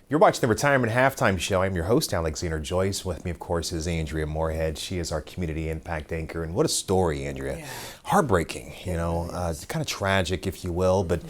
You're watching the Retirement Halftime Show. I'm your host, Alexander Joyce. With me, of course, is Andrea Moorhead. She is our community impact anchor. And what a story, Andrea. Yeah. Heartbreaking, kind of tragic, if you will. But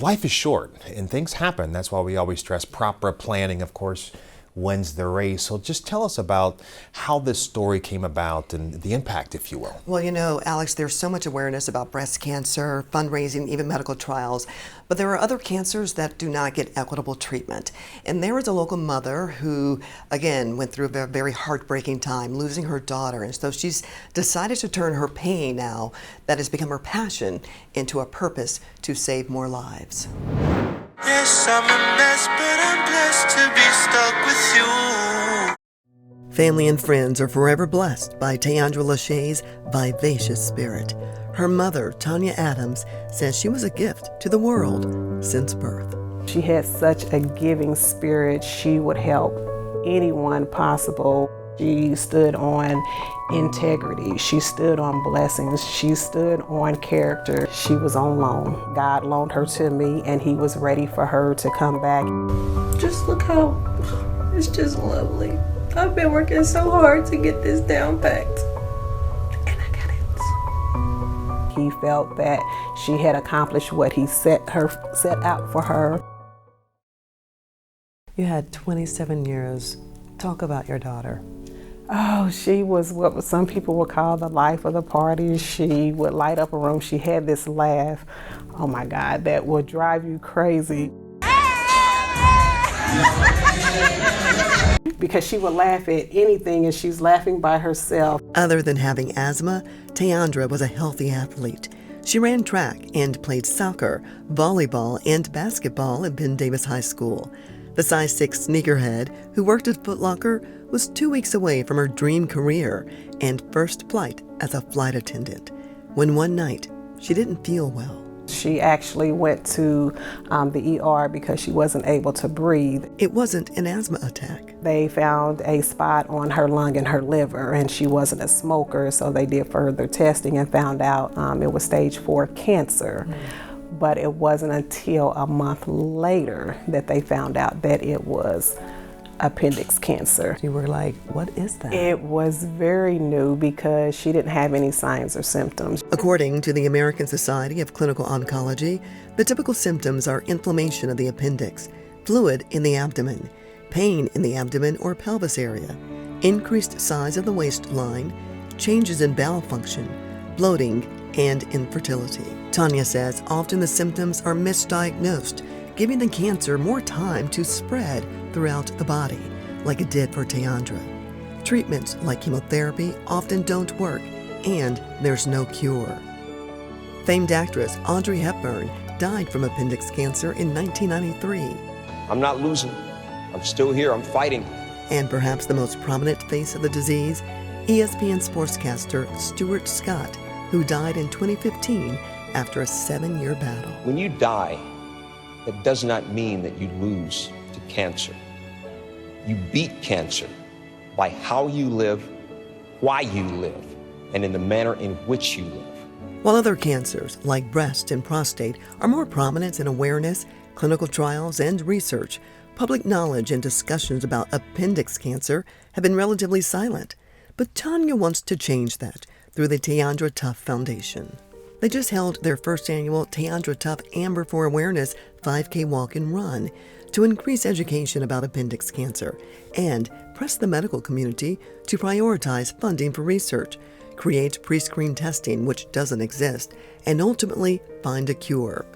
life is short and things happen. That's why we always stress proper planning, of course, wins the race. So just tell us about how this story came about and the impact, if you will. Well, Alex, there's so much awareness about breast cancer, fundraising, even medical trials, but there are other cancers that do not get equitable treatment. And there was a local mother who, again, went through a very heartbreaking time, losing her daughter. And so she's decided to turn her pain now, that has become her passion, into a purpose to save more lives. Yes, I'm a mess, but I'm blessed to be stuck with you. Family and friends are forever blessed by Andra Lachey's vivacious spirit. Her mother, Tanya Adams, says she was a gift to the world since birth. She had such a giving spirit. She would help anyone possible. She stood on integrity. She stood on blessings. She stood on character. She was on loan. God loaned her to me, and He was ready for her to come back. Just look how it's just lovely. I've been working so hard to get this down packed, and I got it. He felt that she had accomplished what He set out for her. You had 27 years. Talk about your daughter. Oh, she was what some people would call the life of the party. She would light up a room. She had this laugh, oh my God, that would drive you crazy. Because she would laugh at anything, and she's laughing by herself. Other than having asthma, Andra was a healthy athlete. She ran track and played soccer, volleyball, and basketball at Ben Davis High School. The size 6 sneakerhead who worked at Foot Locker was 2 weeks away from her dream career and first flight as a flight attendant, when one night she didn't feel well. She actually went to the ER because she wasn't able to breathe. It wasn't an asthma attack. They found a spot on her lung and her liver, and she wasn't a smoker, so they did further testing and found out it was stage 4 cancer. But it wasn't until a month later that they found out that it was appendix cancer. You were like, what is that? It was very new because she didn't have any signs or symptoms. According to the American Society of Clinical Oncology, the typical symptoms are inflammation of the appendix, fluid in the abdomen, pain in the abdomen or pelvis area, increased size of the waistline, changes in bowel function, bloating, and infertility. Tanya says often the symptoms are misdiagnosed, giving the cancer more time to spread throughout the body, like it did for Andra. Treatments like chemotherapy often don't work, and there's no cure. Famed actress Audrey Hepburn died from appendix cancer in 1993. I'm not losing. I'm still here. I'm fighting. And perhaps the most prominent face of the disease, ESPN sportscaster Stuart Scott, who died in 2015 after a 7-year battle. When you die, that does not mean that you lose to cancer. You beat cancer by how you live, why you live, and in the manner in which you live. While other cancers, like breast and prostate, are more prominent in awareness, clinical trials, and research, public knowledge and discussions about appendix cancer have been relatively silent. But Tanya wants to change that through the Andra Tough Foundation. They just held their first annual Andra Tough Amber for Awareness 5K walk and run to increase education about appendix cancer and press the medical community to prioritize funding for research, create pre-screen testing, which doesn't exist, and ultimately find a cure.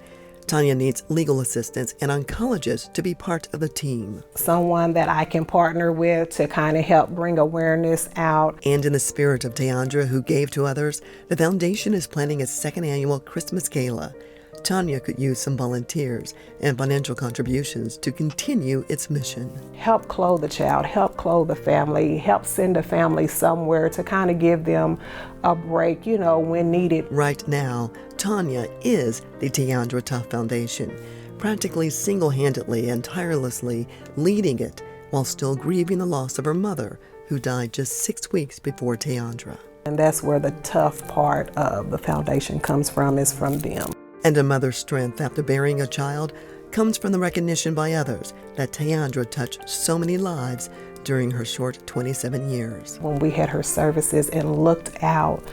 Tanya needs legal assistance and oncologists to be part of the team. Someone that I can partner with to kind of help bring awareness out. And in the spirit of Andra, who gave to others, the foundation is planning its second annual Christmas Gala. Tanya could use some volunteers and financial contributions to continue its mission. Help clothe the child, help clothe the family, help send a family somewhere to kind of give them a break, when needed. Right now, Tanya is the Andra Tough Foundation, practically single-handedly and tirelessly leading it while still grieving the loss of her mother, who died just 6 weeks before Andra. And that's where the tough part of the foundation comes from, is from them. And a mother's strength after burying a child comes from the recognition by others that Tiandra touched so many lives during her short 27 years. When we had her services and looked out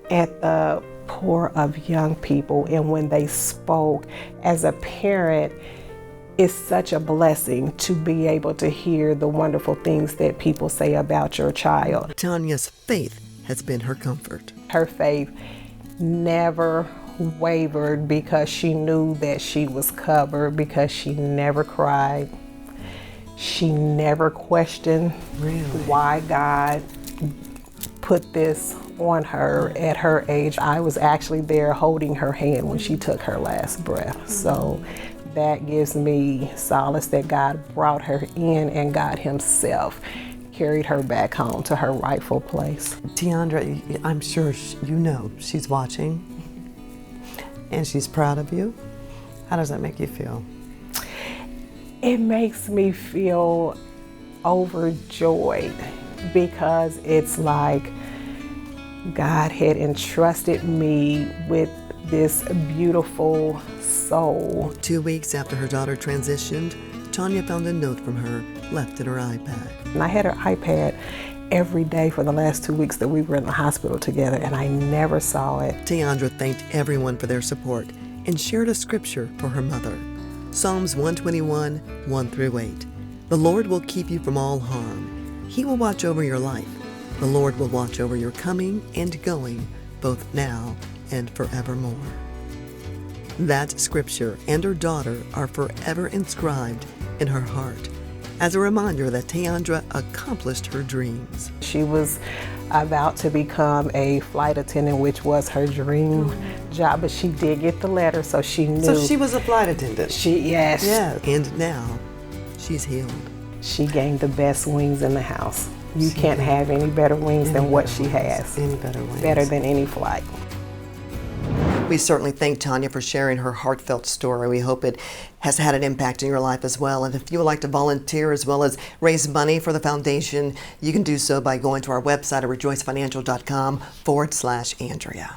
at the poor of young people, and when they spoke, as a parent, it's such a blessing to be able to hear the wonderful things that people say about your child. Tanya's faith has been her comfort. Her faith never wavered because she knew that she was covered, because she never cried. She never questioned why God put this on her at her age. I was actually there holding her hand when she took her last breath. So that gives me solace that God brought her in, and God himself carried her back home to her rightful place. Tiandra, I'm sure you know she's watching and she's proud of you. How does that make you feel? It makes me feel overjoyed, because it's like God had entrusted me with this beautiful soul. 2 weeks after her daughter transitioned, Tanya found a note from her left in her iPad. And I had her iPad every day for the last 2 weeks that we were in the hospital together, and I never saw it. Tiandra thanked everyone for their support and shared a scripture for her mother. Psalms 121, 1-8. The Lord will keep you from all harm. He will watch over your life. The Lord will watch over your coming and going, both now and forevermore. That scripture and her daughter are forever inscribed in her heart, as a reminder that Tiandra accomplished her dreams. She was about to become a flight attendant, which was her dream job, but she did get the letter, so she knew. So she was a flight attendant? Yes. Yeah, and now she's healed. She gained the best wings in the house. You can't have any better wings than what she has. Any better wings. Better than any flight. We certainly thank Tanya for sharing her heartfelt story. We hope it has had an impact in your life as well. And if you would like to volunteer as well as raise money for the foundation, you can do so by going to our website at ReJoyceFinancial.com/Andrea.